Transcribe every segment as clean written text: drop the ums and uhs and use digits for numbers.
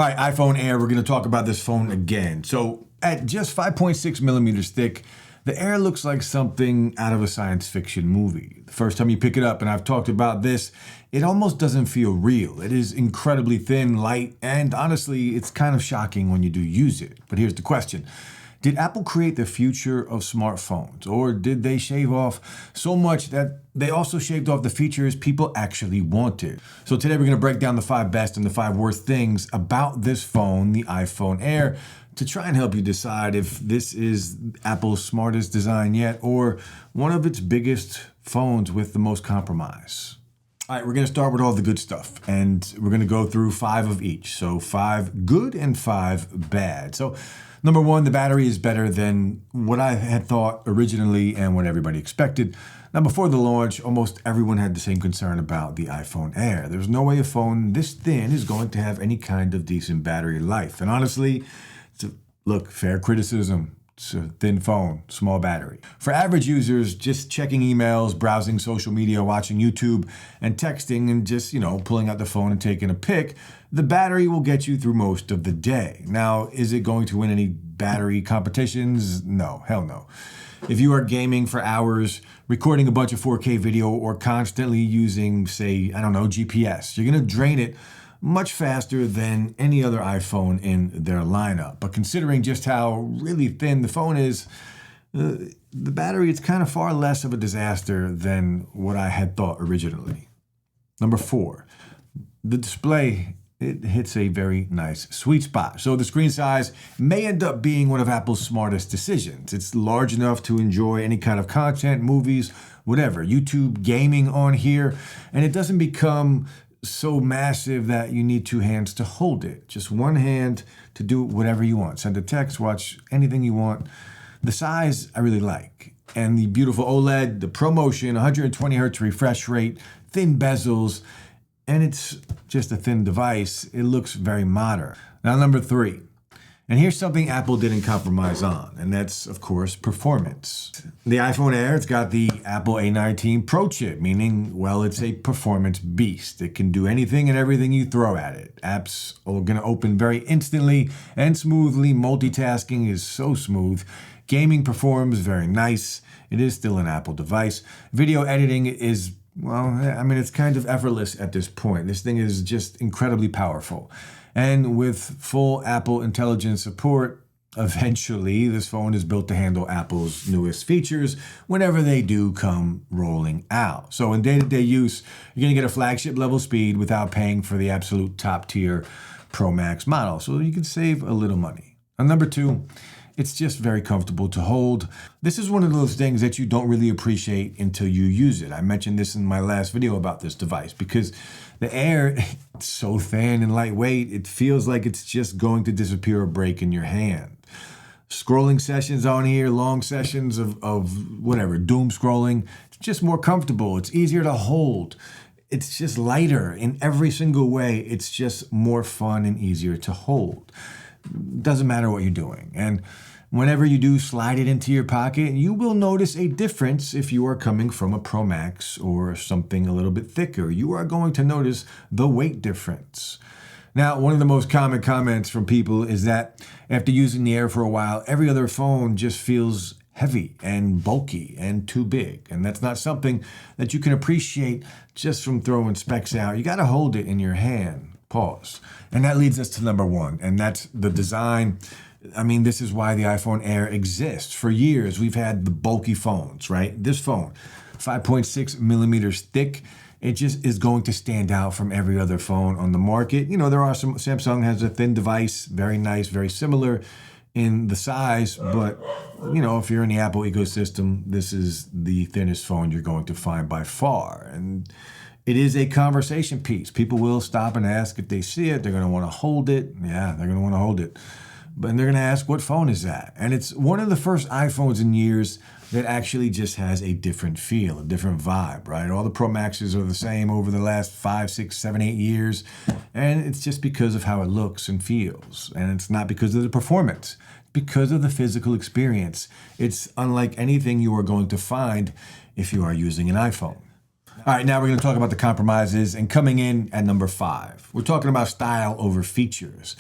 All right, iPhone Air, we're going to talk about this phone again. So at just 5.6 millimeters thick, the Air looks like something out of a science fiction movie. The first time you pick it up, and I've talked about this, it almost doesn't feel real. It is incredibly thin, light, and honestly, it's kind of shocking when you do use it. But here's the question. Did Apple create the future of smartphones, or did they shave off so much that they also shaved off the features people actually wanted? So today we're going to break down the 5 best and the 5 worst things about this phone, the iPhone Air, to try and help you decide if this is Apple's smartest design yet or one of its biggest phones with the most compromise. All right, we're going to start with all the good stuff, and we're going to go through 5 of each. So 5 good and 5 bad. So number 1, the battery is better than what I had thought originally and what everybody expected. Now, before the launch, almost everyone had the same concern about the iPhone Air. There's no way a phone this thin is going to have any kind of decent battery life. And honestly, look, fair criticism. It's a thin phone, small battery. For average users, just checking emails, browsing social media, watching YouTube, and texting, and just, pulling out the phone and taking a pic, the battery will get you through most of the day. Now, is it going to win any battery competitions? No, hell no. If you are gaming for hours, recording a bunch of 4K video, or constantly using, say, GPS, you're going to drain it much faster than any other iPhone in their lineup. But considering just how really thin the phone is, the battery is kind of far less of a disaster than what I had thought originally. Number 4, the display, it hits a very nice sweet spot. So the screen size may end up being one of Apple's smartest decisions. It's large enough to enjoy any kind of content, movies, whatever, YouTube, gaming on here, and it doesn't become so massive that you need 2 hands to hold it. Just one hand to do whatever you want. Send a text, watch anything you want. The size I really like. And the beautiful OLED, the ProMotion, 120 hertz refresh rate, thin bezels, and it's just a thin device. It looks very modern. Now, number 3. And here's something Apple didn't compromise on, and that's, of course, performance. The iPhone Air, it's got the Apple A19 Pro chip, meaning, well, it's a performance beast. It can do anything and everything you throw at it. Apps are going to open very instantly and smoothly. Multitasking is so smooth. Gaming performs very nice. It is still an Apple device. Video editing is, it's kind of effortless at this point. This thing is just incredibly powerful. And with full Apple Intelligence support, eventually this phone is built to handle Apple's newest features whenever they do come rolling out. So in day-to-day use, you're going to get a flagship level speed without paying for the absolute top tier Pro Max model. So you can save a little money. And number 2, it's just very comfortable to hold. This is one of those things that you don't really appreciate until you use it. I mentioned this in my last video about this device because the Air, it's so thin and lightweight, it feels like it's just going to disappear or break in your hand. Scrolling sessions on here, long sessions of doom scrolling, it's just more comfortable. It's easier to hold. It's just lighter in every single way. It's just more fun and easier to hold. Doesn't matter what you're doing. And whenever you do slide it into your pocket, you will notice a difference if you are coming from a Pro Max or something a little bit thicker. You are going to notice the weight difference. Now, one of the most common comments from people is that after using the Air for a while, every other phone just feels heavy and bulky and too big. And that's not something that you can appreciate just from throwing specs out. You got to hold it in your hand. Pause. And that leads us to number 1, and that's the design. This is why the iPhone Air exists. For years, we've had the bulky phones, right? This phone, 5.6 millimeters thick. It just is going to stand out from every other phone on the market. There are some, Samsung has a thin device, very nice, very similar in the size, but, if you're in the Apple ecosystem, this is the thinnest phone you're going to find by far. And it is a conversation piece. People will stop and ask if they see it. They're going to want to hold it. Yeah, they're going to want to hold it. But they're going to ask, what phone is that? And it's one of the first iPhones in years that actually just has a different feel, a different vibe, right? All the Pro Maxes are the same over the last 5, 6, 7, 8 years. And it's just because of how it looks and feels. And it's not because of the performance. It's because of the physical experience. It's unlike anything you are going to find if you are using an iPhone. All right, now we're going to talk about the compromises, and coming in at number 5, we're talking about style over features.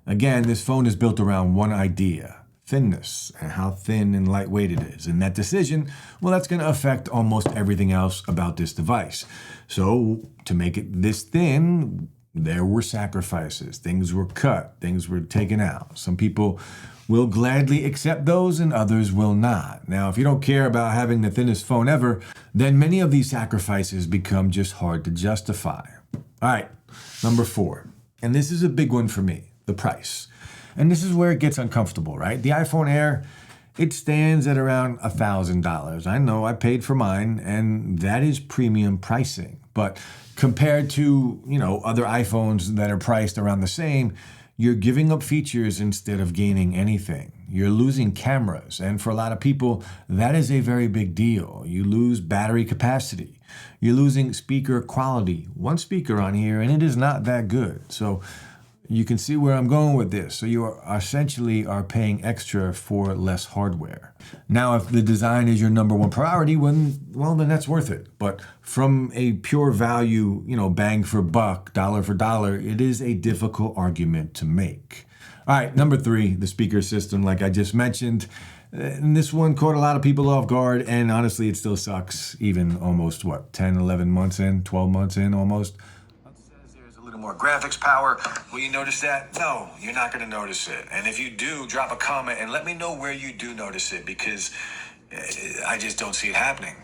Again, this phone is built around one idea: thinness, and how thin and lightweight it is. And that decision, well, that's going to affect almost everything else about this device. So to make it this thin, there were sacrifices. Things were cut, things were taken out. Some people will gladly accept those and others will not. Now, if you don't care about having the thinnest phone ever, then many of these sacrifices become just hard to justify. All right, number 4, and this is a big one for me: the price. And this is where it gets uncomfortable, right? The iPhone Air, it stands at around $1,000. I know I paid for mine, and that is premium pricing. But compared to, other iPhones that are priced around the same, you're giving up features instead of gaining anything. You're losing cameras, and for a lot of people, that is a very big deal. You lose battery capacity. You're losing speaker quality. One speaker on here, and it is not that good. So you can see where I'm going with this. So you are essentially paying extra for less hardware. Now, if the design is your number one priority, then that's worth it. But from a pure value, bang for buck, dollar for dollar, it is a difficult argument to make. All right, number 3, the speaker system, like I just mentioned. And this one caught a lot of people off guard, and honestly, it still sucks, even almost, 10, 11 months in, 12 months in almost. More graphics power. Will you notice that? No, you're not going to notice it. And if you do, drop a comment and let me know where you do notice it, because I just don't see it happening.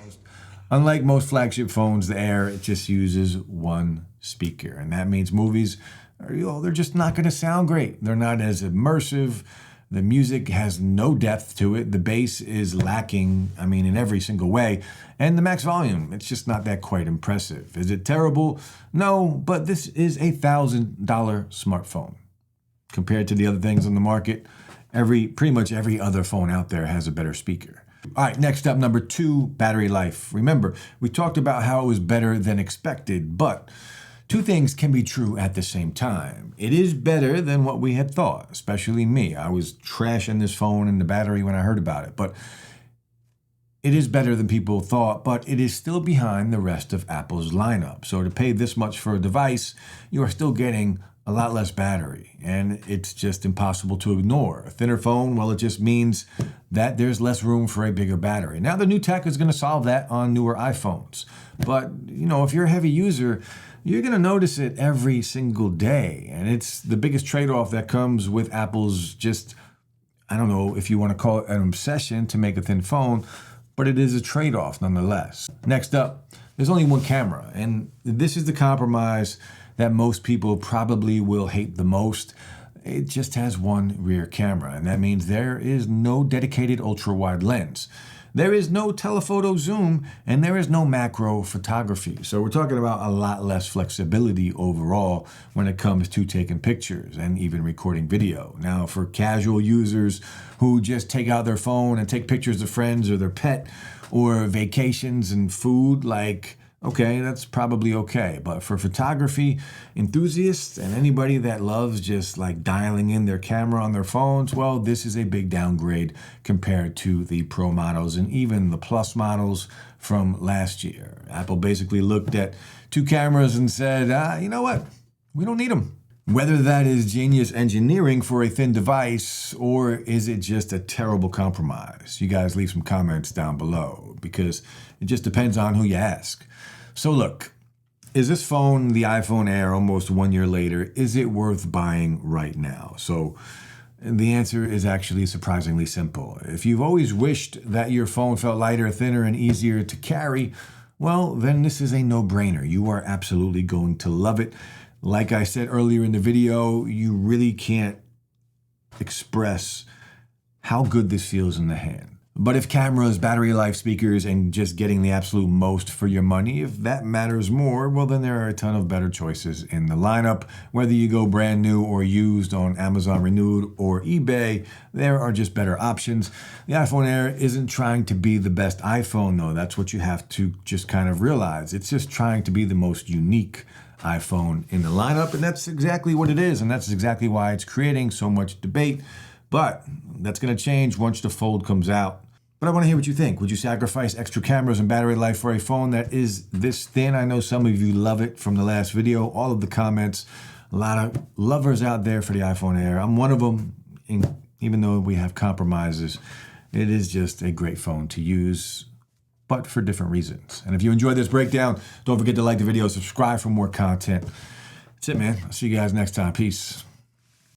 Unlike most flagship phones, the Air, it just uses one speaker, and that means movies they're just not going to sound great. They're not as immersive. The music has no depth to it. The bass is lacking, in every single way. And the max volume, it's just not that quite impressive. Is it terrible? No, but this is a $1,000 smartphone. Compared to the other things on the market, pretty much every other phone out there has a better speaker. All right, next up, number 2, battery life. Remember, we talked about how it was better than expected, but 2 things can be true at the same time. It is better than what we had thought, especially me. I was trashing this phone and the battery when I heard about it, but it is better than people thought, but it is still behind the rest of Apple's lineup. So to pay this much for a device, you are still getting a lot less battery, and it's just impossible to ignore. A thinner phone, well, it just means that there's less room for a bigger battery. Now, the new tech is going to solve that on newer iPhones, but, if you're a heavy user, you're going to notice it every single day, and it's the biggest trade-off that comes with Apple's I don't know if you want to call it an obsession to make a thin phone, but it is a trade-off nonetheless. Next up, there's only one camera, and this is the compromise that most people probably will hate the most. It just has one rear camera, and that means there is no dedicated ultra-wide lens. There is no telephoto zoom, and there is no macro photography. So we're talking about a lot less flexibility overall when it comes to taking pictures and even recording video. Now, for casual users who just take out their phone and take pictures of friends or their pet or vacations and food, okay, that's probably okay. But for photography enthusiasts and anybody that loves just dialing in their camera on their phones, well, this is a big downgrade compared to the Pro models and even the Plus models from last year. Apple basically looked at 2 cameras and said, you know what? We don't need them. Whether that is genius engineering for a thin device or is it just a terrible compromise? You guys leave some comments down below, because it just depends on who you ask. So look, is this phone, the iPhone Air, almost 1 year later, is it worth buying right now? So the answer is actually surprisingly simple. If you've always wished that your phone felt lighter, thinner, and easier to carry, well, then this is a no-brainer. You are absolutely going to love it. Like I said earlier in the video, you really can't express how good this feels in the hand. But if cameras, battery life, speakers, and just getting the absolute most for your money, if that matters more, well, then there are a ton of better choices in the lineup. Whether you go brand new or used on Amazon Renewed or eBay, there are just better options. The iPhone Air isn't trying to be the best iPhone, though. That's what you have to just kind of realize. It's just trying to be the most unique iPhone in the lineup, and that's exactly what it is, and that's exactly why it's creating so much debate. But that's going to change once the Fold comes out. But I want to hear what you think. Would you sacrifice extra cameras and battery life for a phone that is this thin? I know some of you love it from the last video. All of the comments, a lot of lovers out there for the iPhone Air. I'm one of them, even though we have compromises. It is just a great phone to use, but for different reasons. And if you enjoyed this breakdown, don't forget to like the video, subscribe for more content. That's it, man. I'll see you guys next time. Peace.